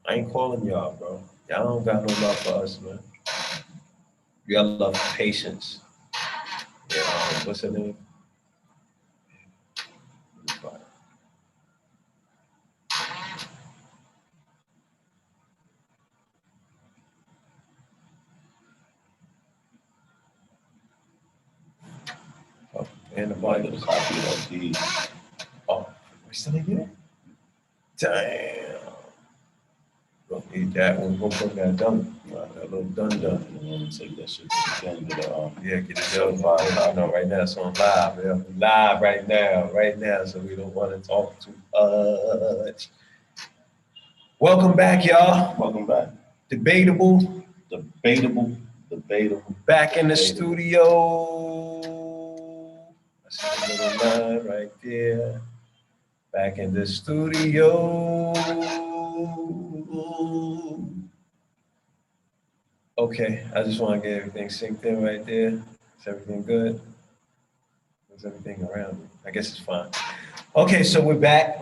I ain't calling y'all, bro. Y'all don't got no love for us, man. You got love for patience. Yeah, what's her name? Oh, and the Bible. Copy of the. Oh, we still in here? Damn. Don't need that. We're gonna put that done. That little done. Take that shit. Yeah, get it certified. I know right now it's on live. Yeah, live right now. So we don't want to talk too much. Welcome back, y'all. Welcome back. Debatable. Back in the studio. I see a little line right there. Back in the studio. Okay, I just want to get everything synced in right there. Is everything good? Is everything around me? I guess it's fine. Okay, so we're back.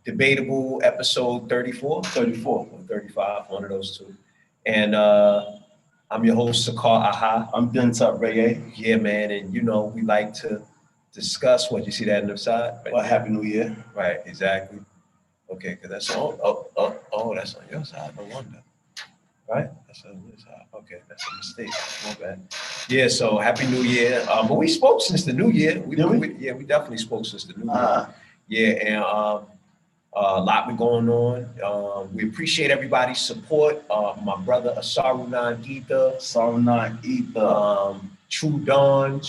Debatable episode 34 or 35, one of those two. And I'm your host, Sakar Aha. I'm Dentop Ray. Yeah, man, and you know, we like to discuss what you see that on the side. Right, well, Happy New Year. Right, exactly. Okay, because that's on, that's on your side, no wonder. Right? That's on your side. Okay, that's a mistake. My bad. Yeah, so Happy New Year. But we spoke since the New Year. We definitely spoke since the New Year. Yeah, and a lot been going on. We appreciate everybody's support. My brother Asarunan Ether. True Dawn.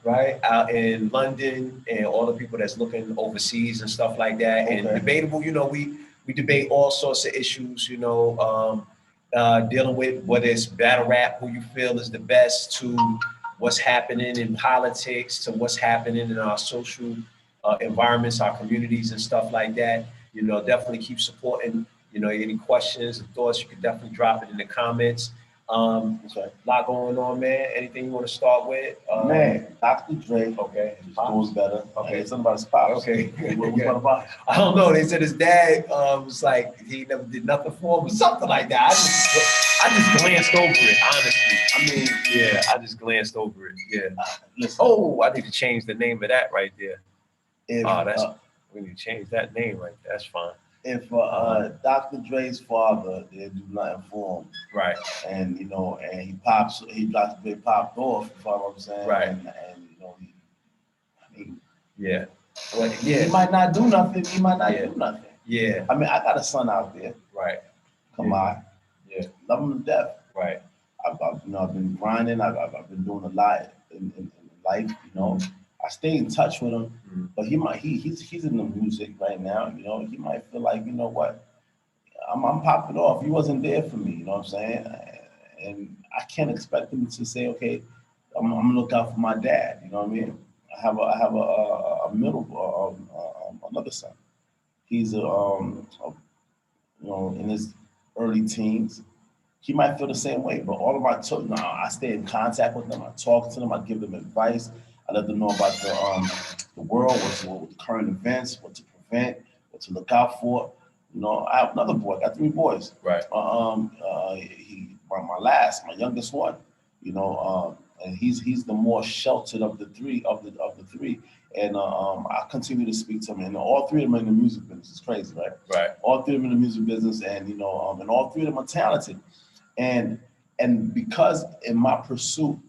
Right? Out in London and all the people that's looking overseas and stuff like that. Okay. And Debatable, you know, we debate all sorts of issues, you know, dealing with whether it's battle rap, who you feel is the best, to what's happening in politics, to what's happening in our social environments, our communities and stuff like that. You know, definitely keep supporting. You know, any questions or thoughts, you can definitely drop it in the comments. A lot going on, man. Anything you want to start with? Man, Dr. Dre. Okay. His school's better. Okay. It's something about his pops. Okay. What about? I don't know. They said his dad was like, he never did nothing for him or something like that. I just glanced over it, honestly. I mean, yeah, I just glanced over it. Yeah. Listen, I need to change the name of that right there. We need to change that name right there. That's fine. If Dr. Dre's father did do nothing for him, right, and you know, and Dr. Dre popped off, if I'm saying, right, and you know, yeah, well, yeah, he might not do nothing. He might not do nothing. Yeah, I mean, I got a son out there. Right. Come on. Yeah. Love him to death. Right. I've been grinding. I've been doing a lot in life. You know. I stay in touch with him, but he's in the music right now. You know, he might feel like, you know what, I'm popping off. He wasn't there for me. You know what I'm saying? And I can't expect him to say, okay, I'm gonna look out for my dad. You know what I mean? I have another son. He's you know, in his early teens. He might feel the same way, but all of my children, I stay in contact with them. I talk to them. I give them advice. I let them know about the world, what the current events, what to prevent, what to look out for. You know, I have another boy. I got 3 boys. Right. My youngest one. You know, and he's the more sheltered of the three. And I continue to speak to him. And all 3 of them are in the music business. It's crazy, right? Right. All 3 of them in the music business, and you know, and all 3 of them are talented. And because in my pursuit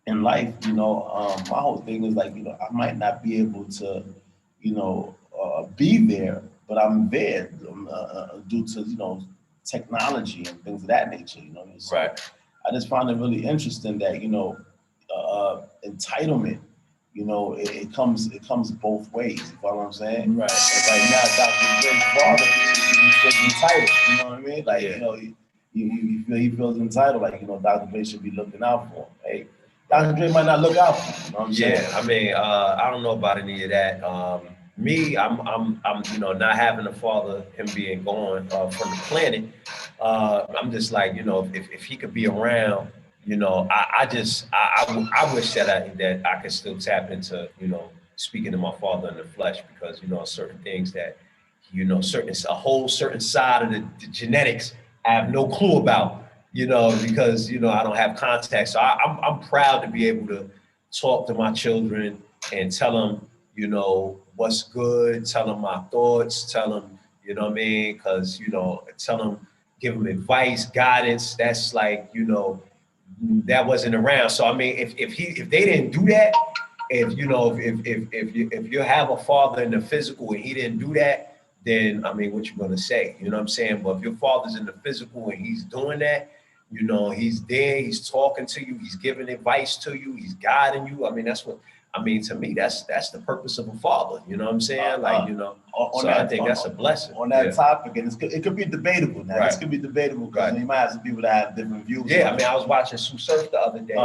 in life, you know, my whole thing is like, you know, I might not be able to, you know, be there, but I'm there due to, you know, technology and things of that nature, you know. So right. I just find it really interesting that, you know, entitlement, you know, it comes both ways. You know what I'm saying? Right. And right now, Dr. Dre's father, he feels entitled. You know what I mean? Like, you know, he feels entitled. Like, you know, Dr. Dre should be looking out for him. Hey, Dr. Dre might not look out for him. You know what I'm saying? I mean, I don't know about any of that. Me, I'm you know, not having a father, him being gone from the planet. I'm just like, you know, if he could be around, you know, I wish that I could still tap into, you know, speaking to my father in the flesh, because, you know, certain things that you know, a whole certain side of the genetics I have no clue about, you know, because, you know, I don't have context. So I'm proud to be able to talk to my children and tell them, you know, what's good, tell them my thoughts, tell them, you know what I mean? Because, you know, tell them, give them advice, guidance. That's like, you know, that wasn't around. So, I mean, if they didn't do that, if, you know, if you have a father in the physical and he didn't do that, then, I mean, what you gonna say? You know what I'm saying? But if your father's in the physical and he's doing that, you know, he's there, he's talking to you, he's giving advice to you, he's guiding you. I mean, that's what, I mean, to me, that's the purpose of a father. You know what I'm saying? Like, you know, so I think that's a blessing. On that topic, and it could be debatable now. Right. This could be debatable because you might have some people that have different views. Yeah, I mean, I was watching Sue Surf the other day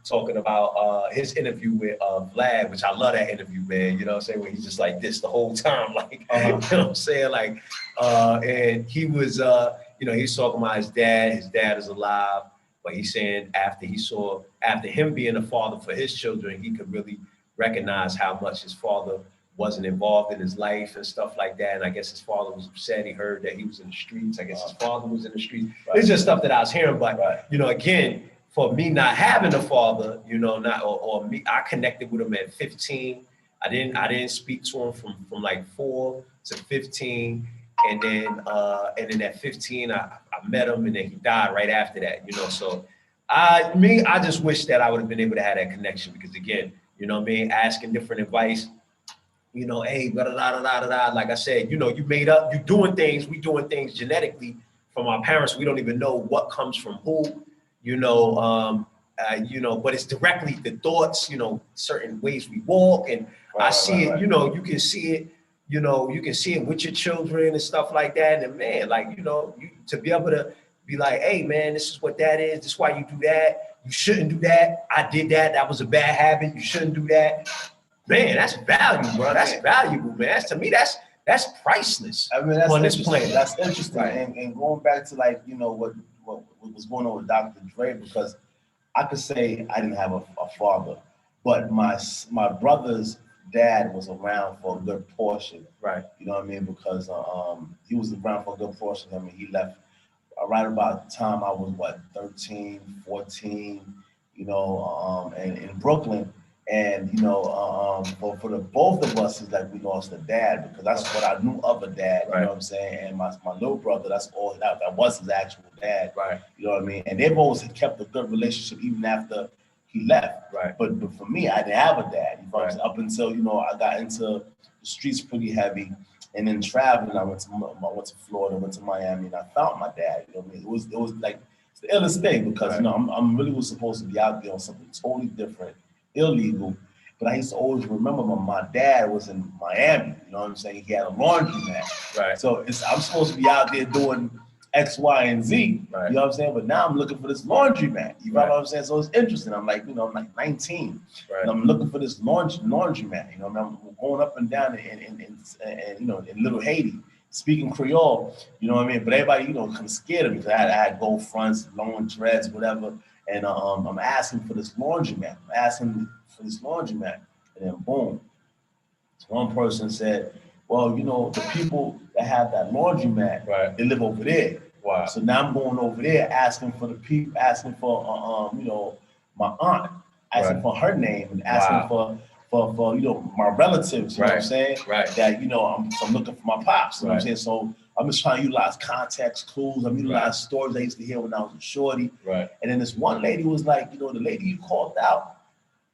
talking about his interview with Vlad, which I love that interview, man. You know what I'm saying? Where he's just like this the whole time, like, you know what I'm saying? Like, and he was, you know, he's talking about his dad is alive, but he's saying after him being a father for his children, he could really recognize how much his father wasn't involved in his life and stuff like that. And I guess his father was upset. He heard that he was in the streets. I guess his father was in the streets. Right. It's just stuff that I was hearing. But, you know, again, for me not having a father, you know, or me, I connected with him at 15. I didn't speak to him from like 4 to 15. And then at 15, I met him, and then he died right after that, you know. So I just wish that I would have been able to have that connection, because again, you know what I mean, asking different advice, you know, hey, blah, blah, blah, blah, blah. Like I said, you know, we doing things genetically from our parents. We don't even know what comes from who, you know, but it's directly the thoughts, you know, certain ways we walk. And I see it, you know, you can see it, you know, you can see it with your children and stuff like that. And man, like, you know, to be able to be like, hey, man, this is what that is. This is why you do that. You shouldn't do that. I did that. That was a bad habit. You shouldn't do that. Man, that's value, bro. That's valuable, man. To me, that's priceless. I mean, that's on this planet. That's interesting. Right. And going back to, like, you know, what was going on with Dr. Dre, because I could say I didn't have a father, but my brother's dad was around for a good portion. Right. You know what I mean? Because he was around for a good portion. I mean, he left right about the time I was 13, 14, you know, and in Brooklyn. And, you know, for the both of us, is like we lost a dad, because that's what I knew of a dad, you know what I'm saying? And my little brother, that's all that was his actual dad, right? You know what I mean? And they've always kept a good relationship even after he left, right? But for me, I didn't have a dad, you know what I'm saying? Up until, you know, I got into the streets pretty heavy, and then traveling. I went to Florida, went to Miami, and I found my dad. You know what I mean? It was like it's the illest thing, because you know I'm really was supposed to be out there on something totally different, illegal, but I used to always remember my dad was in Miami, you know what I'm saying? He had a laundromat, right? So I'm supposed to be out there doing X, Y, and Z, right. You know what I'm saying? But now I'm looking for this laundromat, you know what I'm saying? So it's interesting. I'm like, you know, I'm like 19, and I'm looking for this laundromat, you know, I'm going up and down and you know, in Little Haiti, speaking Creole, you know what I mean? But everybody, you know, kind of scared of me, because I had gold fronts, long dreads, whatever. And I'm asking for this laundromat. And then boom, one person said, well, you know, the people that have that laundromat, right, they live over there. Wow. So now I'm going over there asking for the people, asking for, you know, my aunt, asking for her name, and asking for you know, my relatives, you know what I'm saying? Right. That, you know, I'm looking for my pops, you know what I'm saying? So I'm just trying to utilize context, clues. I'm utilizing stories I used to hear when I was a shorty. Right. And then this one lady was like, you know, the lady you called out,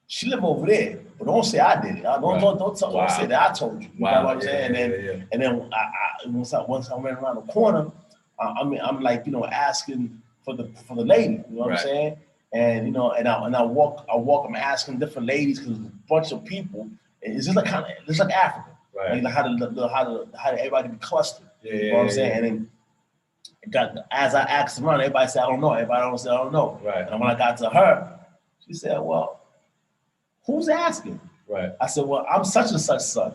she lived over there, but don't say I did it. Don't say that I told you. You know what I'm saying? And then once I went around the corner, I'm like, you know, asking for the lady. You know what I'm saying? And you know, and I walk. I'm asking different ladies, because there's a bunch of people. It's just like Africa. Right. Like how to everybody be clustered. You know what I'm saying? And then as I asked around, everybody said, I don't know. Everybody don't say, I don't know. Right. And when I got to her, she said, well, who's asking? Right. I said, well, I'm such and such son.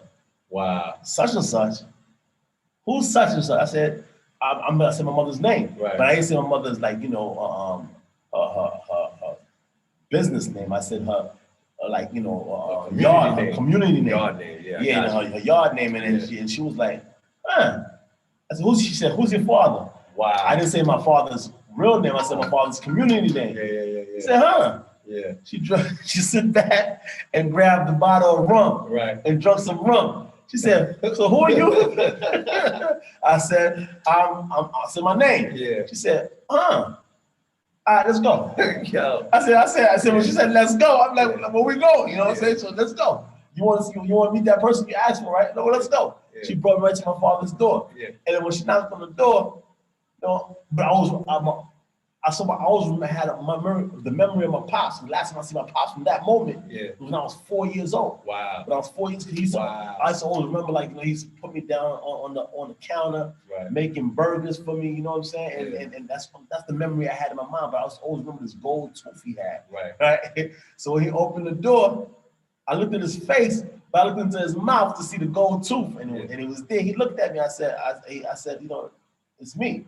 Wow. Such and such. Who's such and such? I said, I said my mother's name. Right. But I didn't say my mother's, like, you know, her business name. I said her, like, you know, community name. Yard name, yeah. Yeah, her yard name. And she was like, huh. I said, she said, who's your father? Wow. I didn't say my father's real name. I said my father's community name. Yeah. She said, huh? Yeah. She sit back and grabbed the bottle of rum. Right. And drunk some rum. She said, so who are you? I said, I said my name. Yeah. She said, huh. All right, let's go. Yo. I said, when she said, let's go, I'm like, where we going? You know what I'm saying? So let's go. You want to meet that person you asked for, right? No, let's go. Yeah. She brought me right to my father's door. Yeah. And then when she knocked on the door, you know, but I always had the memory of my pops. The last time I see my pops from that moment was when I was 4 years old. Wow. When I was 4 years, because I used to always remember, like, you know, he used to put me down on the counter, making burgers for me. You know what I'm saying? And that's the memory I had in my mind. But I always remember this gold tooth he had. Right. So when he opened the door, I looked at his face, but I looked into his mouth to see the gold tooth, and it was there. He looked at me. I said, you know, it's me.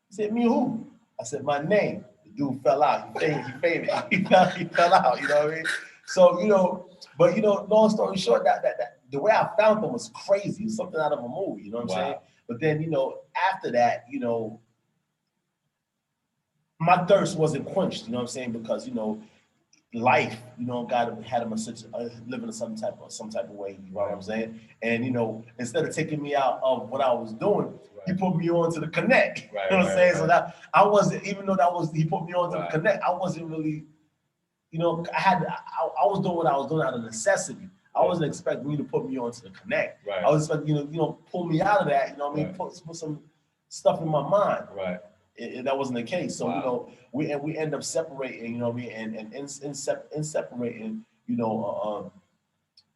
He said, me who? I said, my name. The dude fell out. He fainted. He fell out. You know what I mean? So, you know, but you know, long story short, that the way I found him was crazy. It was something out of a movie. You know what I'm saying? But then, you know, after that, you know, my thirst wasn't quenched. You know what I'm saying? Because, you know, life, you know, God had him living in some type of way. You know what I'm saying? And you know, instead of taking me out of what I was doing, he put me on to the connect. You know what I'm saying? So that I wasn't, even though he put me on to the connect, I wasn't really, you know, I was doing what I was doing out of necessity. I wasn't expecting you to put me on to the connect. I was expecting you know, pull me out of that. You know what I mean? Put some stuff in my mind. That wasn't the case. So you know, we end up separating. You know what I mean? And in separating, you know,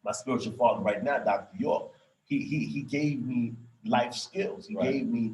my spiritual father right now, Dr. York, he gave me life skills. He gave me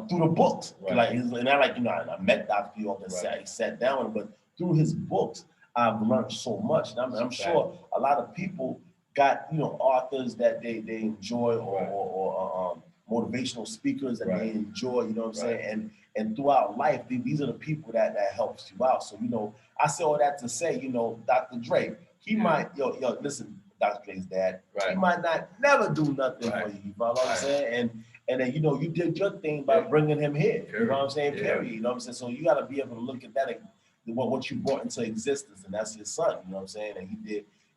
through the books. Like, and I met Dr. York and sat down, but through his books, I've learned so much. And I'm sure a lot of people got, you know, authors that they enjoy or motivational speakers that they enjoy. You know what I'm saying? And throughout life, these are the people that helps you out. So, you know, I say all that to say, you know, Dr. Dre, he might, listen, Dr. Dre's dad, he might not never do nothing for you. You follow what I'm saying? And then, you know, you did your thing by bringing him here. You know what I'm saying? Period. You know what I'm saying? So you got to be able to look at that, what you brought into existence, and that's your son. You know what I'm saying? And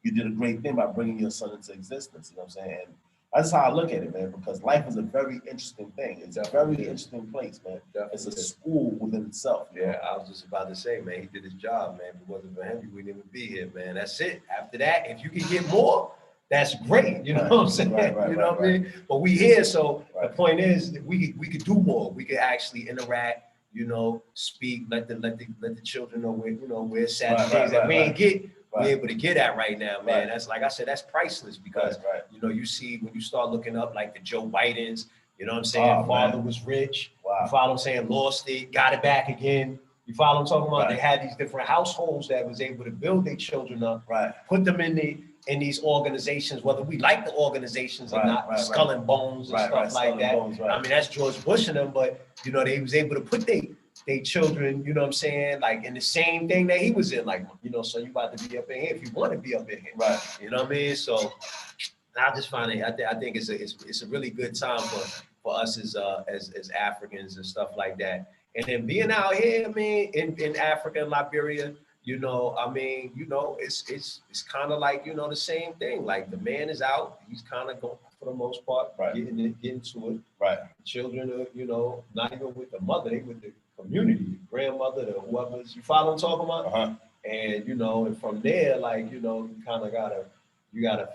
you did a great thing by bringing your son into existence. You know what I'm saying? And that's how I look at it, man, because life is a very interesting thing. It's a very interesting place, man. It's a school within itself. Yeah, I was just about to say, man, he did his job, man. If it wasn't for him, we wouldn't even be here, man. That's it. After that, if you can get more, that's great. You know what I'm saying? You know what I mean? But we here, so the point is that we could do more. We could actually interact, you know, speak, let the children know we're sad things that we ain't get. We're able to get at right now, man. That's, like I said, that's priceless, because you know, you see when you start looking up like the Joe Bidens, you know what I'm saying? Father was rich. You follow what I'm saying? Lost it, got it back again. You follow what I'm talking about? They had these different households that was able to build their children up, put them in these organizations, whether we like the organizations or not, Skull and Bones and stuff like that. I mean, that's George Bush and them, but you know, they was able to put they children, you know what I'm saying, like in the same thing that he was in, like, you know, so you about to be up in here if you want to be up in here, you know what I mean? So I just find it, I think it's a really good time for us as Africans and stuff like that. And then being out here, I mean, in Africa and Liberia, you know, I mean, you know, it's kind of like, you know, the same thing. Like the man is out, he's kind of going, for the most part, getting to it. The children are, you know, not even with the mother, they with the community, the grandmother, the whoever's, you follow what I'm talking about? And, you know, and from there, like, you know, you kind of gotta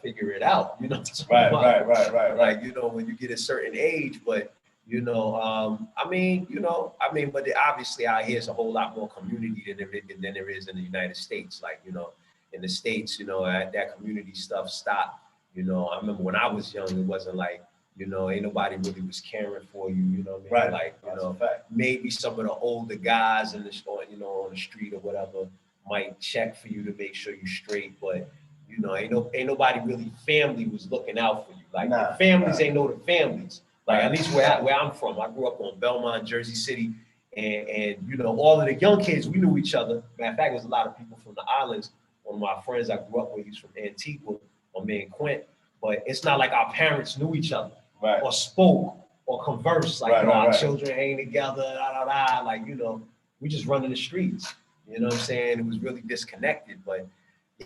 figure it out, you know? Like, you know, when you get a certain age, but, you know, but obviously out here is a whole lot more community than there is in the United States. Like, you know, in the States, you know, that community stuff stopped. You know, I remember when I was young, it wasn't like, you know, ain't nobody really was caring for you, you know what I mean? Like, you know, maybe some of the older guys in the store, you know, on the street or whatever might check for you to make sure you're straight, but you know, ain't nobody really family was looking out for you. Like the families ain't know the families. Like at least where I'm from, I grew up on Belmont, Jersey City, and you know, all of the young kids, we knew each other. Matter of fact, there's a lot of people from the islands. One of my friends I grew up with, he's from Antigua, my man Quint. But it's not like our parents knew each other or spoke or converse, like, our children ain't together, like, we just running the streets. You know what I'm saying? It was really disconnected, but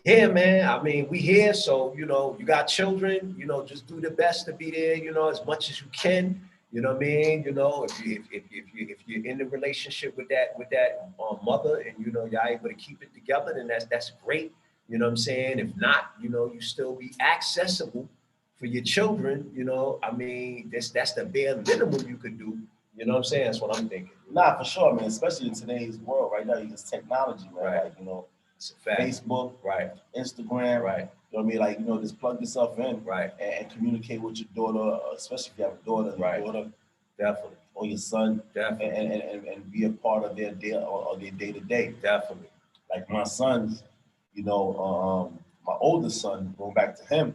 yeah, man, I mean, we here, so, you got children, just do the best to be there, as much as you can. You know what I mean? If you're in the relationship with that mother, and y'all able to keep it together, then that's great. You know what I'm saying? If not, you still be accessible for your children. I mean, that's the bare minimum you could do. You know what I'm saying? That's what I'm thinking. Nah, for sure, man. Especially in today's world right now, it's technology, man. Right. Like, it's a fact. Facebook, right? Instagram, right? You know what I mean? Like, just plug yourself in, right? And communicate with your daughter, especially if you have a daughter, right? Your daughter, definitely, or your son, definitely, and be a part of their day or their day to day. Definitely. Like my sons, my oldest son, going back to him,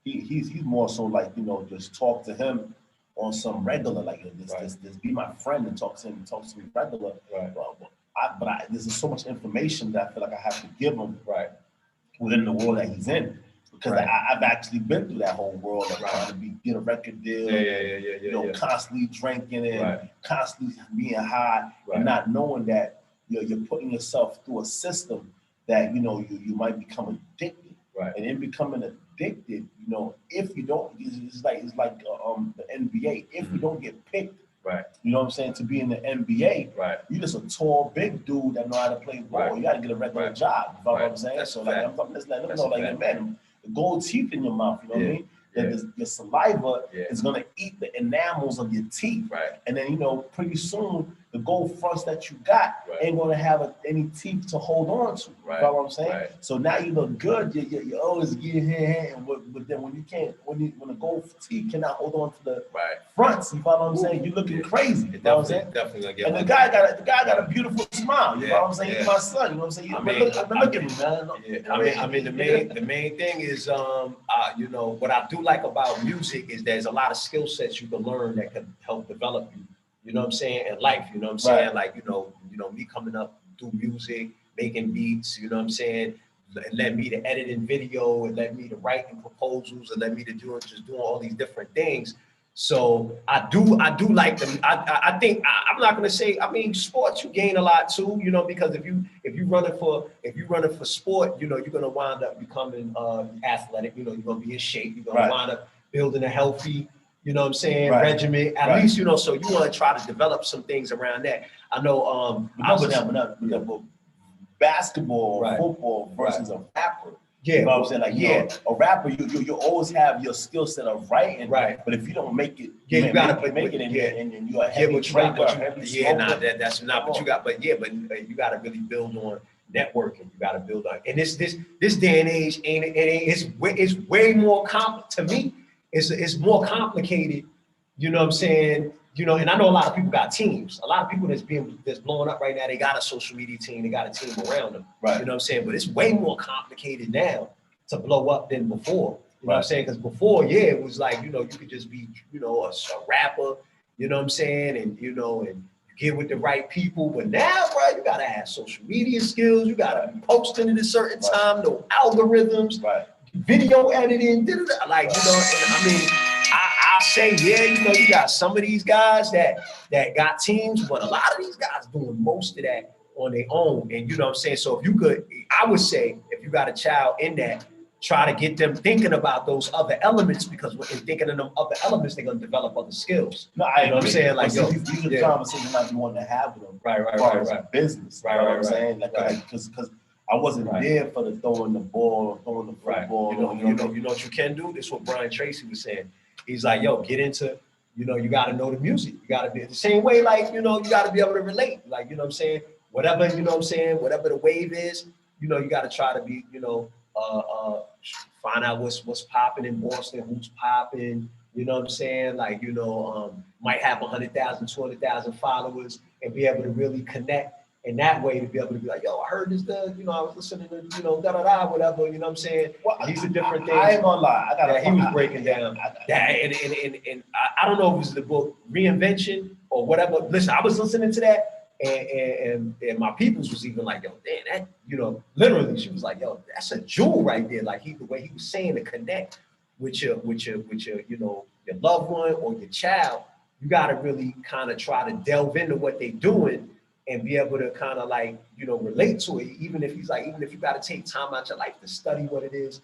he's more so like, just talk to him on some regular, like, just be my friend and talk to him, talk to me regular. Right. But there's so much information that I feel like I have to give him, right, within the world that he's in, because right. I've actually been through that whole world of trying to get a record deal, constantly drinking and constantly being high, and not knowing that you're putting yourself through a system that you might become addicted, and in becoming addicted, if you don't, it's like the NBA. If you don't get picked, you know what I'm saying, to be in the NBA, you just a tall, big dude that know how to play ball. You got to get a regular job. You know what I'm saying? That's so like, I'm just letting them know, like, man, the gold teeth in your mouth. You know what I mean? That your saliva is gonna eat the enamels of your teeth, and then pretty soon the gold fronts that you got ain't gonna have any teeth to hold on to. You know what I'm saying? So now you look good. You always get here, but then when you can't, when the gold teeth cannot hold on to the fronts, you know what I'm saying? You're looking crazy. You know what I'm saying? Definitely gonna get. And the guy got a beautiful smile. You know what I'm saying? He's my son. You know what I'm saying? Look at me, man. I mean, the main thing is, what I do like about music is there's a lot of skill sets you can learn that can help develop you. You know what I'm saying? In life, you know what I'm saying? Like, me coming up through music, making beats, you know what I'm saying? It led me to editing video, it led me to writing proposals, it led me to doing all these different things. So I do like them. I think I'm not gonna say, I mean, sports you gain a lot too, because if you running for sport, you're gonna wind up becoming athletic, you're gonna be in shape, you're gonna wind up building a healthy, you know what I'm saying, regimen, at least, so you want to try to develop some things around that. I know basketball, football versus a rapper. Yeah, you know what I'm saying? Like, a rapper, you always have your skill set of writing, but if you don't make it, you gotta make it, and you're a heavy drinker, that's not. But you got, but you gotta really build on networking. You gotta build on, and this day and age it's way more to me. It's more complicated. You know what I'm saying? And I know a lot of people got teams. A lot of people that's blowing up right now, they got a social media team, they got a team around them. You know what I'm saying? But it's way more complicated now to blow up than before. You know what I'm saying? Because before, it was like, you could just be, a rapper, you know what I'm saying? And, and you get with the right people. But now, bro, you gotta have social media skills. You gotta be posting at a certain time, no algorithms, video editing, like, and I mean, I say, you got some of these guys that got teams, but a lot of these guys doing most of that on their own. And you know what I'm saying? So if you could, I would say, if you got a child in that, try to get them thinking about those other elements, because when they're thinking of them other elements, they're gonna develop other skills. No, I know what I'm saying? Like, these are conversations I want to have with them. Right. Business. You know what I'm saying? Like, because I wasn't there for the throwing the ball or throwing the football. You know what you can do? This is what Brian Tracy was saying. He's like, get into, you got to know the music. You got to be the same way, like, you got to be able to relate. Like, you know what I'm saying? Whatever, you know what I'm saying? Whatever the wave is, you got to try to be, find out what's popping in Boston, who's popping, you know what I'm saying? Like, might have 100,000, 200,000 followers, and be able to really connect in that way, to be able to be like, I heard this, I was listening to, whatever, you know what I'm saying? Well, these are different things. I ain't gonna lie. He was breaking down that, and I don't know if it was the book Reinvention or whatever. Listen, I was listening to that, and my peoples was even like, damn, that, literally, she was like, that's a jewel right there. Like, the way he was saying to connect with your your loved one or your child, you got to really kind of try to delve into what they're doing and be able to kind of like, you know, relate to it. Even if you got to take time out your life to study what it is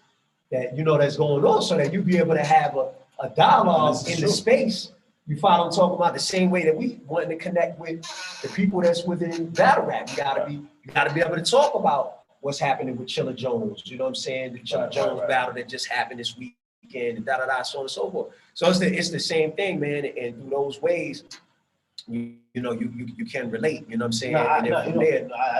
that, you know, that's going on, so that you be able to have a dialogue in the space. You follow what I'm talking about? The same way that we wanting to connect with the people that's within battle rap. You gotta be able to talk about what's happening with Chilla Jones. You know what I'm saying? The Chilla Jones battle that just happened this weekend, and so on and so forth. So it's the same thing, man. And through those ways, you can relate. You know what I'm saying? I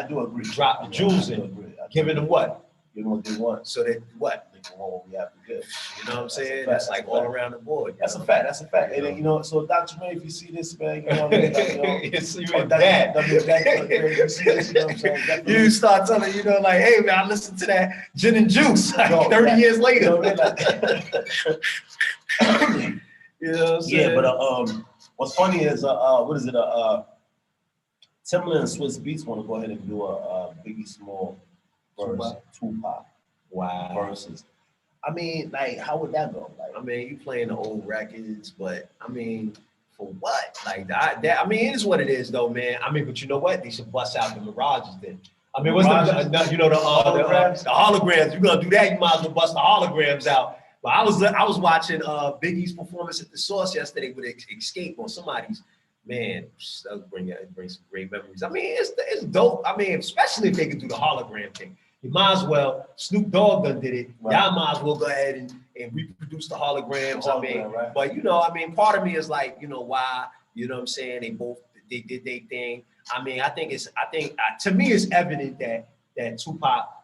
do agree. Drop the jewels in, giving them what? Give them what they want. So that what? They can want what we have to give. You know what I'm saying? That's like all around the board. That's a fact. That's a fact. And then, you know, so Dr. Ray, if you see this, man, you know what I mean? Like, you know, it's you and dad. You see this, you know what I'm saying? Definitely. You start telling, you know, like, hey man, I listened to that Gin and Juice like 30 years later. You know what I'm saying? Yeah, but what's funny is what is it? Timbaland and Swiss Beats want to go ahead and do a Biggie Small versus Tupac. Wow. Versus. I mean, like, how would that go? Like, I mean, you playing the old records, but I mean, for what? Like that, I mean, it is what it is, though, man. I mean, but you know what? They should bust out the mirages then. I mean, what's the you know, the holograms? The holograms. You're gonna do that? You might as well bust the holograms out. But I was watching Biggie's performance at the Source yesterday with Escape on somebody's. Man, that bring some great memories. I mean, it's dope. I mean, especially if they could do the hologram thing. You might as well. Snoop Dogg done did it. Right. Y'all might as well go ahead and reproduce the holograms. I mean, right. But you know, I mean, part of me is like, you know, why? You know what I'm saying? They did their thing. I mean, I think to me it's evident that Tupac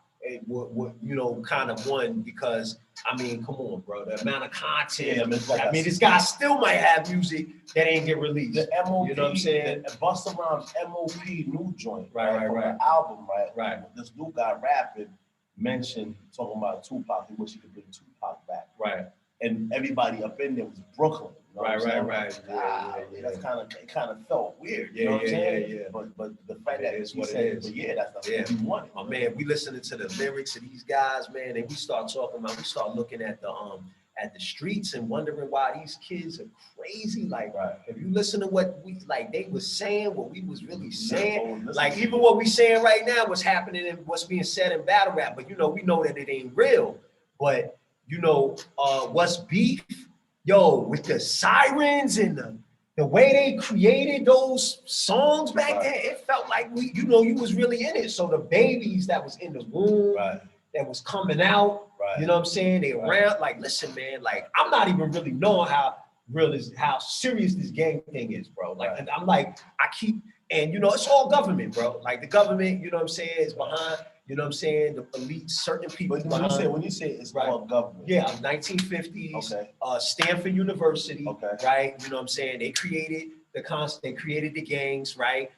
would you know, kind of won because, I mean, come on, bro, the amount of content. Yeah, I mean, this guy still might have music that ain't get released. The MOP, you know what I'm saying? The Busta Rhymes MOP new joint, right. The album, right. This new guy rapping mentioned talking about Tupac. He wish he could bring Tupac back, right. And everybody up in there was Brooklyn. You know right. That's kind of felt weird. You know what I'm saying? But the fact that it's what it is. But yeah, that's what you wanted. Oh man, we listening to the lyrics of these guys, man, and we start looking at the streets and wondering why these kids are crazy. Like, if you listen to what they was saying, what we was really saying, like even what we saying right now, what's happening and what's being said in battle rap, but you know, we know that it ain't real. But you know, what's beef? Yo, with the sirens and the way they created those songs back then, it felt like you was really in it. So the babies that was in the room, that was coming out, you know what I'm saying? They around, like, listen, man, like, I'm not even really knowing how serious this gang thing is, bro. Like, and I'm like, and you know, it's all government, bro. Like the government, you know what I'm saying, is behind. You know what I'm saying? The elite, certain people. But when you say it's all government. Yeah, 1950s, Stanford University, right? You know what I'm saying? They created they created the gangs, right?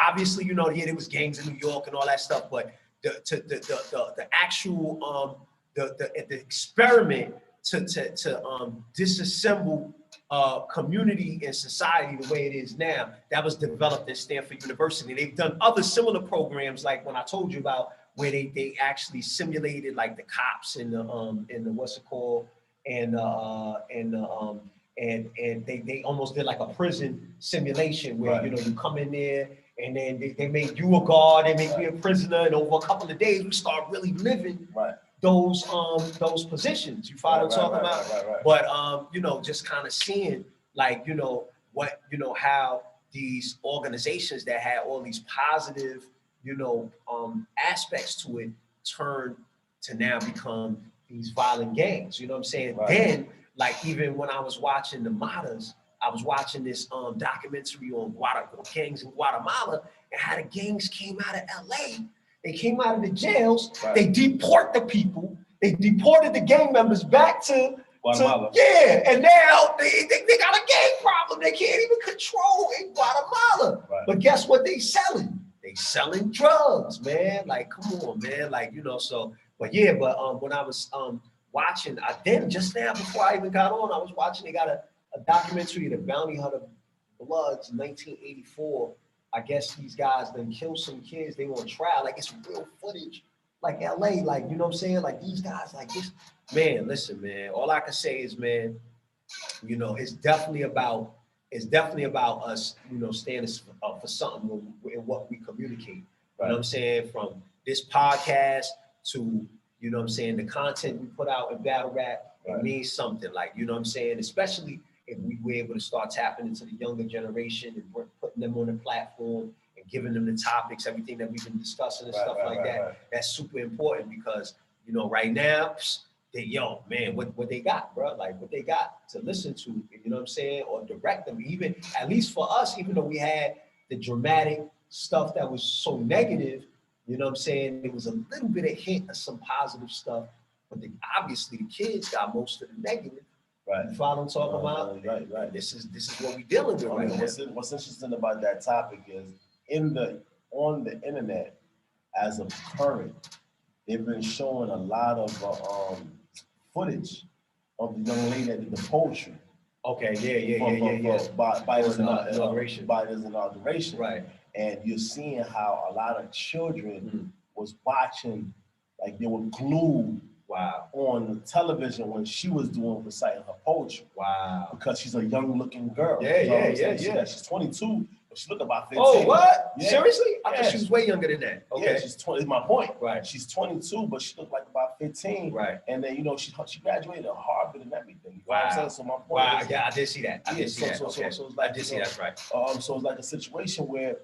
Obviously, you know, there was gangs in New York and all that stuff, but the actual the experiment to disassemble community and society the way it is now, that was developed at Stanford University. They've done other similar programs, like when I told you about where they actually simulated like the cops and the what's it called, and they almost did like a prison simulation where you know, you come in there and then they made you a guard, they make you a prisoner, and over a couple of days we start really living those positions. You follow what I'm talking about? But you know, just kind of seeing like, you know, what, you know, how these organizations that had all these positive, you know, aspects to it turn to now become these violent gangs. You know what I'm saying? Then, like, even when I was watching the Matas, I was watching this documentary on gangs in Guatemala, and how the gangs came out of LA. They came out of the jails. They deport the people. They deported the gang members back to Guatemala. And now they got a gang problem. They can't even control in Guatemala. But guess what they selling? They selling drugs, man. Like, come on, man. Like, you know, so, but yeah, but when I was watching, then just now before I even got on, I was watching, they got a documentary, The Bounty Hunter Bloods, 1984. I guess these guys done killed some kids. They on trial. Like, it's real footage. Like LA, like, you know what I'm saying? Like these guys, like this. Man, listen, man. All I can say is, man, you know, it's definitely about it's definitely about us, standing for something in what we communicate. You know what I'm saying? From this podcast to, the content we put out in battle rap, it means something. Like, you know what I'm saying? Especially if we were able to start tapping into the younger generation and putting them on the platform and giving them the topics, everything that we've been discussing and stuff like that. That's super important because, right now, man, what they got, bro? Like what they got to listen to, you know what I'm saying? Or direct them, even, at least for us, even though we had the dramatic stuff that was so negative, you know what I'm saying? There was a little bit of hint of some positive stuff, but obviously the kids got most of the negative. Right. You follow what I'm talking about? Right. This is what we dealing with right now. What's interesting about that topic is on the internet, as of current, they've been showing a lot of footage of the young lady that did the poetry. Okay, yeah. Biden's inauguration. Right. And you're seeing how a lot of children was watching, like they were glued on the television when she was reciting her poetry. Wow. Because she's a young looking girl. Yeah. She's 22. She look about 15. Oh, what? Yeah. Seriously? I thought she was way younger than that. Okay. Yeah, she's 20. Is my point. Right. She's 22, but she looked like about 15. Right. And then she graduated at Harvard and everything. You know wow. what I'm saying? So my point is, yeah, I did see that. So it's like, I did see that's right. So it's like a situation where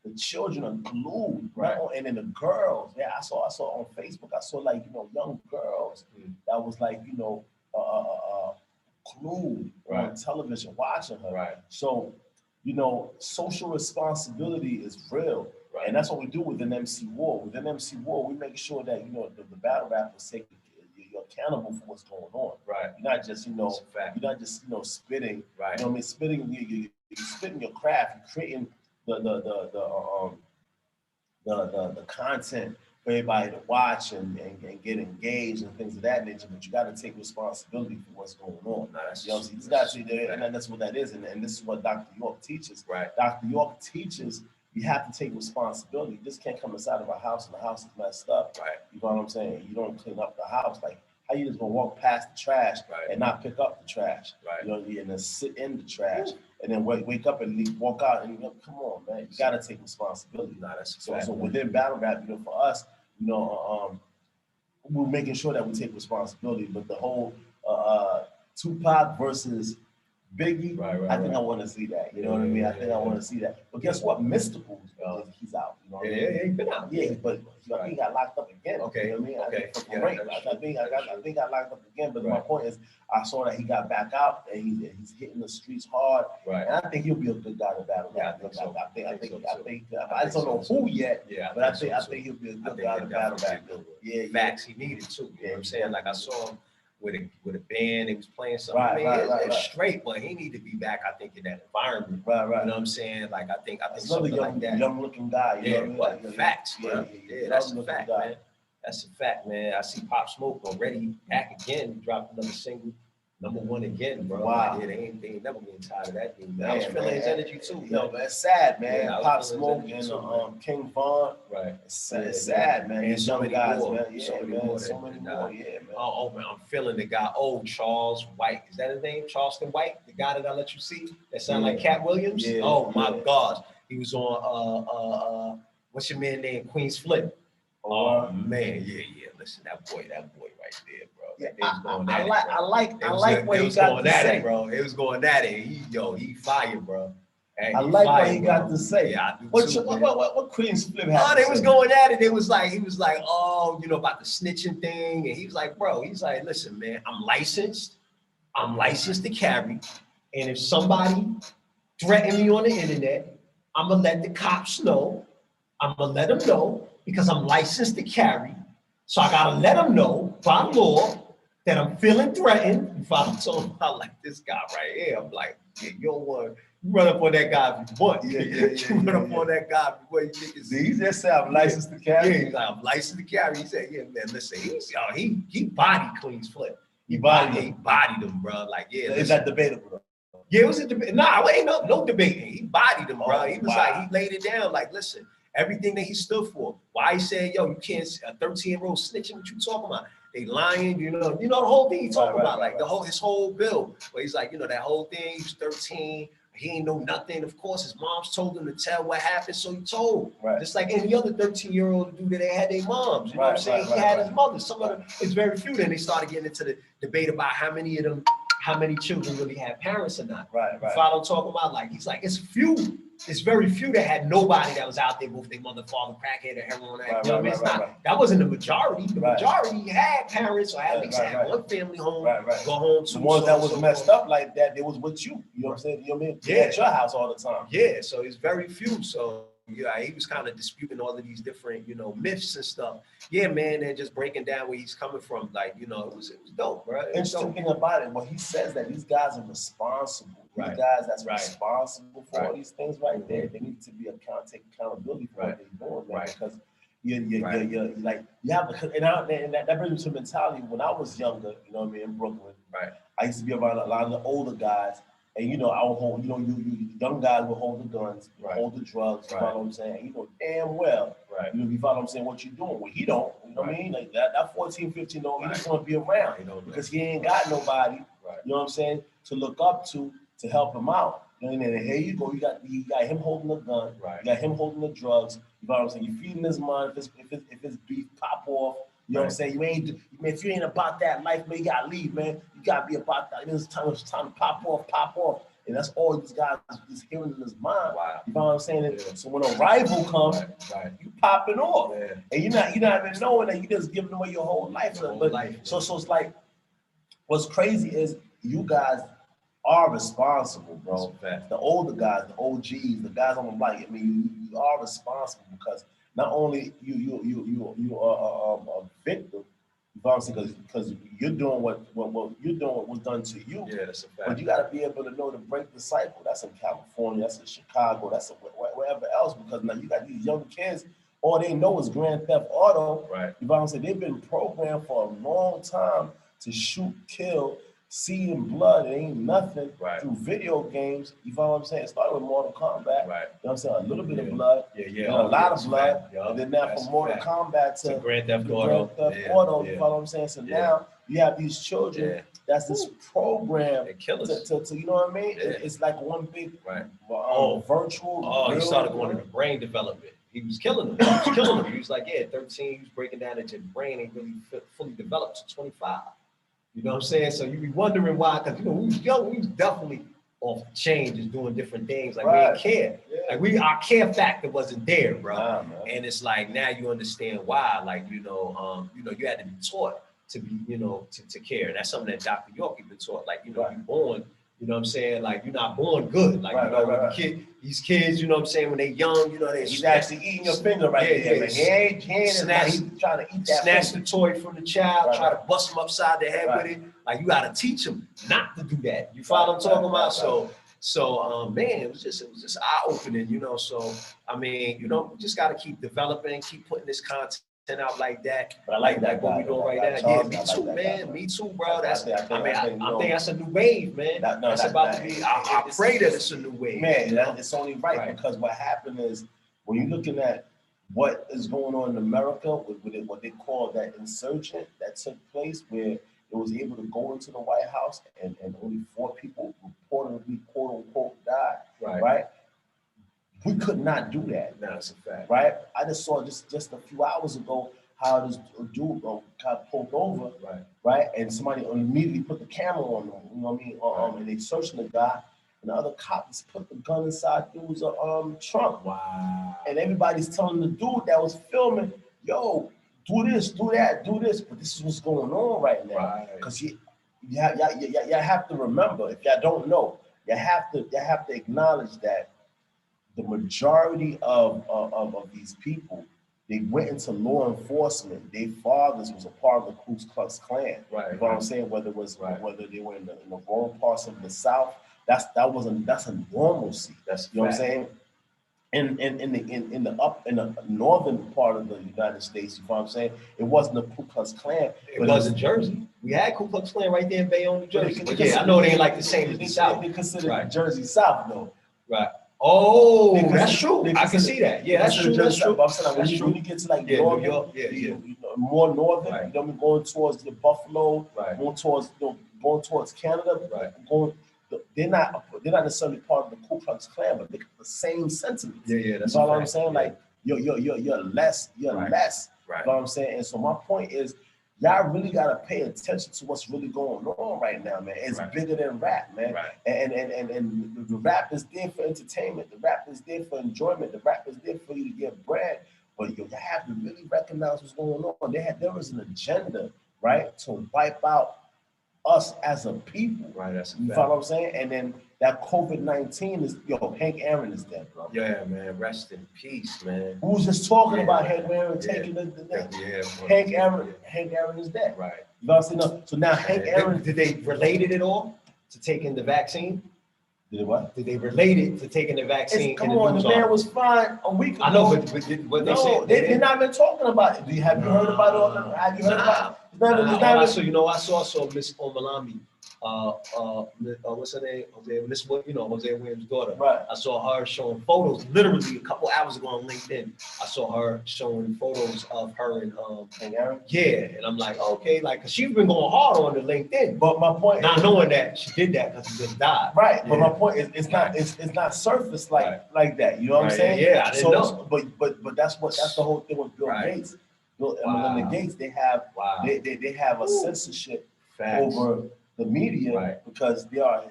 the children are glued, right? And then the girls, I saw on Facebook, I saw like young girls that was like glued on television watching her. Right. So social responsibility is real. Right. And that's what we do within MC War. Within MC War, we make sure that, the battle rappers say you're accountable for what's going on. Right. You're not just, you're not just, spitting. Right. You know what I mean? Spitting, you're spitting your craft. You're creating the content for everybody to watch and get engaged and things of that nature, but you got to take responsibility for what's going on. And that's what that is, and this is what Dr. York teaches. Right. Dr. York teaches you have to take responsibility. You just can't come inside of a house and the house is messed up. Right. You know what I'm saying? You don't clean up the house. Like, how you just gonna walk past the trash and not pick up the trash? Right. And then sit in the trash. And then wake up and walk out and come on, man, you gotta take responsibility. So within battle rap, for us, we're making sure that we take responsibility. But the whole Tupac versus Biggie, I think I want to see that. You know what I mean? I think I want to see that. But guess what? Mystical, he's out. You know what I mean? He's been out. Yeah, but he got locked up again. Okay. You know what I mean? I think he got locked up again. But my point is, I saw that he got back out and he's hitting the streets hard. Right. And I think he'll be a good guy to battle. Yeah, I think I don't know who yet. Yeah, but I think he'll be a good guy to battle back. Yeah. Facts, he needed to. You know what I'm saying? Like I saw him with a band, he was playing something. It's straight, but he need to be back, I think, in that environment. Right. You know what I'm saying? Like I think something like that. Young looking guy. You know what I mean? Facts, bro. Yeah, that's a fact, man. That's a fact, man. I see Pop Smoke already back again. He dropped another single, #1 again, bro. Wow. Like, they ain't never getting tired of that dude, man. I was feeling his energy too. Man, it's sad, man. Pop Smoke and King Von. Right. It's sad, man. And so many guys, man. Yeah, so many more. Yeah, man. Oh, man, I'm feeling the guy. Oh, Charles White. Is that his name? Charleston White? The guy that I let you see? That sound like Cat Williams? Yeah, oh, my gosh. He was on, what's your man name? Queen's Flip. Oh, man. Yeah. Listen, that boy right there, bro. I like what he got to say, bro. It was going at it. He fired, bro. I like what he got to say. Yeah, I do too, what Queen's Flip had? Oh, they was going at it. He was like, about the snitching thing, and he was like, bro, listen, man, I'm licensed to carry, and if somebody threaten me on the internet, I'm gonna let the cops know. I'm gonna let them know because I'm licensed to carry. So I gotta let them know by law that I'm feeling threatened. If I'm talking about like this guy right here, I'm like, yeah, you don't want to run up on that guy if you want. You run up on that guy before you think it's. He just said I'm licensed to carry. Yeah, he's like, I'm licensed to carry. He said, yeah, man, listen, he bodied Queen's Flip. He bodied him, bro. Like, yeah. Is that debatable? Yeah, it was a debate. Nah, it ain't no debating. He bodied him, bro. He was like, he laid it down. Like, listen. Everything that he stood for. Why he said, yo, you can't, a 13-year-old snitching, what you talking about? They lying, the whole thing he talking about, his whole bill. Where he's like, that whole thing, he was 13, he ain't know nothing. Of course, his mom's told him to tell what happened, so he told. Right. Just like any other 13-year-old dude that they had their moms. You know what I'm saying? He had his mother. Some of them, it's very few. Then they started getting into the debate about how many children really had parents or not. Right. You follow what I'm talking about? Like, he's like, it's few. It's very few that had nobody that was out there with their mother, father, crackhead, or heroin addict. You know what I mean? That wasn't the majority. The majority had parents, or at least had one family home, go home to. The ones that was messed up like that, they was with you. You know what I'm saying? You know what I mean? Yeah. At your house all the time. Yeah, so it's very few. So yeah, he was kind of disputing all of these different, myths and stuff. Yeah, man, and just breaking down where he's coming from. Like, it was dope, bro. Interesting thing about it, when he says that these guys are responsible. These guys that's responsible for all these things right there, they need to be take accountability for what they're doing, man. Because you're like, you have and that brings me to mentality. When I was younger, you know what I mean, in Brooklyn, I used to be around a lot of the older guys. And I would hold, you young guys would hold the guns, hold the drugs, you know what I'm saying? You know damn well, you follow what I'm saying, what you doing. Well, he don't, you know what I mean? Like that 14, 15 he just want to be around because he ain't got nobody, you know what I'm saying, to look up to help him out. And then here you go, you got him holding the gun, you got him holding the drugs, you know what I'm saying? You feeding his mind, if his beef pop off, you know what I'm saying? If you ain't about that life, man, you gotta leave, man. You gotta be about that. It's time to pop off. And that's all these guys is hearing in his mind. You know what I'm saying? Yeah. So when a rival comes, you popping off. And you're not even knowing that you just giving away your whole life. So it's like, what's crazy is you guys are responsible, bro. The older guys, the OGs, the guys on the block, I mean, you are responsible because not only you are a victim, because you're doing what you're doing what was done to you. Yeah, that's a fact. But you got to be able to know to break the cycle. That's in California. That's in Chicago. That's wherever else. Because now you got these young kids. All they know is Grand Theft Auto. Right. You know what I'm saying? They've been programmed for a long time to shoot, kill, see in blood. It ain't nothing through video games. You know what I'm saying? It started with Mortal Kombat. Right. You know what I'm saying? A little bit of blood. And a lot of blood. And then now from Mortal Kombat to Grand Theft Auto. You know what I'm saying? So now you have these children that's this program to you know what I mean? It's like one big virtual. Oh, he started going into brain development. He was killing them. He was like, 13, he was breaking down that your brain ain't really fully developed to 25. You know what I'm saying? So you be wondering why, because we was young, we was definitely off the chain, just doing different things. Like we didn't care. Yeah. Like our care factor wasn't there, bro. And it's like now you understand why. Like, you had to be taught to be, to care. And that's something that Dr. York had been taught. Like, you're born, you know what I'm saying? Like, you're not born good. Like, these kids, you know what I'm saying, when they're young, he's actually eating your finger there. He ain't he's trying to eat that. Snatch the toy from the child, try to bust him upside the head with it. Like, you got to teach him not to do that. You follow what I'm talking about? So, man, it was just eye-opening, So, I mean, we just got to keep developing, keep putting this content out like that. But I like that what we're doing right now. Yeah, me too, man. Me too, bro. I think that's a new wave, man. That's about to be. I pray that it's a new wave. Man, it's only right because what happened is when you're looking at what is going on in America with what they call that insurgent that took place, where it was able to go into the White House and only 4 people reportedly, quote unquote, died. Right. We could not do that. No, that's a fact. Right? I just saw just a few hours ago how this dude got pulled over, right? And somebody immediately put the camera on him, you know what I mean? And they searching the guy, and the other cop just put the gun inside dude's trunk. Wow. And everybody's telling the dude that was filming, yo, do this, do that, do this. But this is what's going on right now. Because you have to remember, if y'all don't know, you have to acknowledge that the majority of these people, they went into law enforcement. Their fathers was a part of the Ku Klux Klan. You know what I'm saying? Whether they were in the rural parts of the South, that's a normalcy. You know what I'm saying? In the northern part of the United States, you know what I'm saying? It wasn't the Ku Klux Klan. It was in Jersey. We had Ku Klux Klan right there in Bayonne, New Jersey. But I know they ain't like the same as the South. They consider Jersey South, though. Right. Oh, that's true. I can see that. Yeah, that's true. That's true. But I'm saying, when you get to like New York, more northern, you know, going towards the Buffalo, going towards Canada, they're not necessarily part of the Ku Klux Klan, but they got the same sentiments. Yeah, that's you know what I'm saying. Yeah. Like you're less. Right. You know what I'm saying? And so my point is, y'all really gotta pay attention to what's really going on right now, man. It's bigger than rap, man. Right. And the rap is there for entertainment. The rap is there for enjoyment. The rap is there for you to get bread. But you have to really recognize what's going on. There was an agenda, right, to wipe out us as a people. Right. That's you follow what I'm saying? And then that COVID-19 is, Hank Aaron is dead, bro. Yeah, man. Rest in peace, man. Who was just talking about Hank Aaron taking Hank Aaron is dead. Right. You know what I'm saying? So now Hank Aaron. Did they relate it at all to taking the vaccine? Did what? Did they relate it to taking the vaccine? Come on, the man was fine a week ago. I know, but what they said, they're not been talking about it. Have you heard about it? Have you heard about it? I saw Miss Omalami. What's her name? Jose Williams' daughter. Right. I saw her showing photos literally a couple hours ago on LinkedIn. I saw her showing photos of her and Hank Aaron. Yeah, and I'm like, okay, like, cause she's been going hard on the LinkedIn. But my point, not knowing that she did that because he just died. Right. But my point is, it's not surface like that. You know what I'm saying? Yeah, I didn't know. But that's the whole thing with Bill Gates. Melinda Gates, they have they have a censorship over the media because they are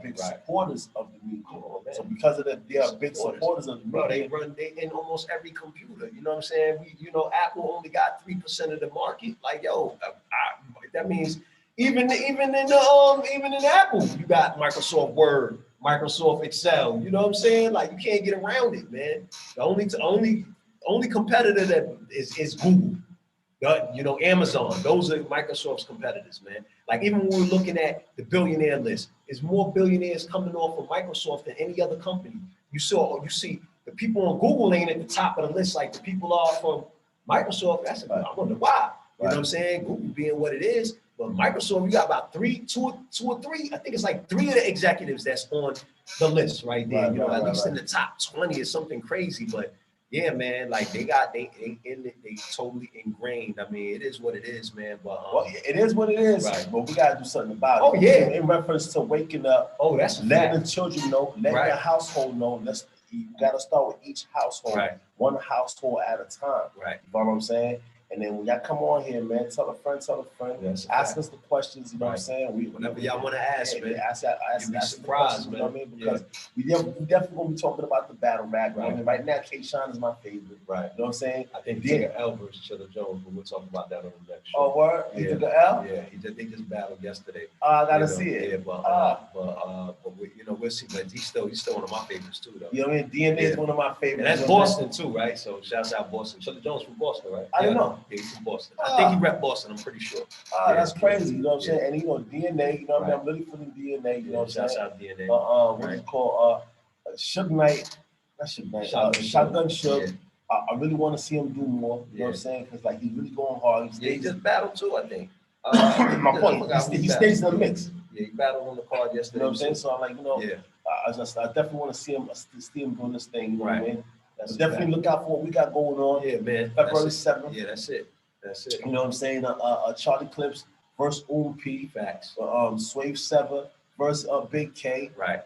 big supporters of the media. So because of that, they are big supporters of the media. Bro, they in almost every computer. You know what I'm saying? Apple only got 3% of the market. Like, that means even in Apple, you got Microsoft Word, Microsoft Excel. You know what I'm saying? Like, you can't get around it, man. The only competitor that is Google. Amazon, those are Microsoft's competitors, man. Like, even when we're looking at the billionaire list, there's more billionaires coming off of Microsoft than any other company. You see the people on Google ain't at the top of the list like the people are from Microsoft. I wonder why. You know what I'm saying? Google being what it is, but Microsoft, you got about two or three. I think it's like 3 of the executives that's on the list right there. At least in the top 20 or something crazy, but. Yeah, man, like they totally ingrained. I mean, it is what it is, man. But it is what it is. Right. But we gotta do something about it. Oh yeah. In reference to waking up. Oh, that's letting the children know, letting the household know. You gotta start with each household, one household at a time. Right. You know what I'm saying? And then when y'all come on here, man, tell a friend. Yes, ask us the questions, you know what I'm saying? Whatever y'all want to ask, man. Ask surprised, man. You know what I mean? Because we definitely gonna be talking about the battle rap. Right. I mean, right now, K-Shine is my favorite. Right. You know what I'm saying? I think he took an L versus Chilla Jones, but we'll talk about that on the next show. Oh, word? He took an L? Yeah, they just battled yesterday. I gotta see it. Yeah, but we'll see. But he's still one of my favorites too, though. You know what I mean? DNA is one of my favorites. And that's Boston too, right? So shouts out Boston. Chilla Jones from Boston, right? I don't know. Yeah, he's from Boston. I think he rep Boston, I'm pretty sure. That's crazy, you know what I'm saying? And DNA, you know what I mean? I'm really feeling DNA, you know what I'm saying? Shouts out DNA. What you call Suge Knight, not Suge Knight, Shotgun Suge. I really want to see him do more, you know what I'm saying? Because like he's really going hard. He just battled too, I think. My point, he stays in the mix. Yeah, he battled on the card yesterday. You know what I'm saying? So I'm like, I definitely want to see him doing this thing, you know what I mean? Definitely look out for what we got going on. Yeah, man. February 7th. Yeah, that's it. You know what I'm saying? Charlie Clips versus P. Facts. Swave Sever versus Big K. Right.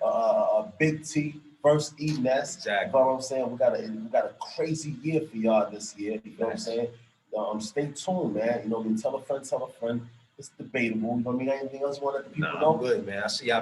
Big T versus E Ness. Exactly. You know what I'm saying? We got a crazy year for y'all this year. You know what I'm saying? Stay tuned, man. You know what I mean? Tell a friend. It's debatable. You know what I mean? Anything else you want to let the people know? I'm good, man. I see y'all.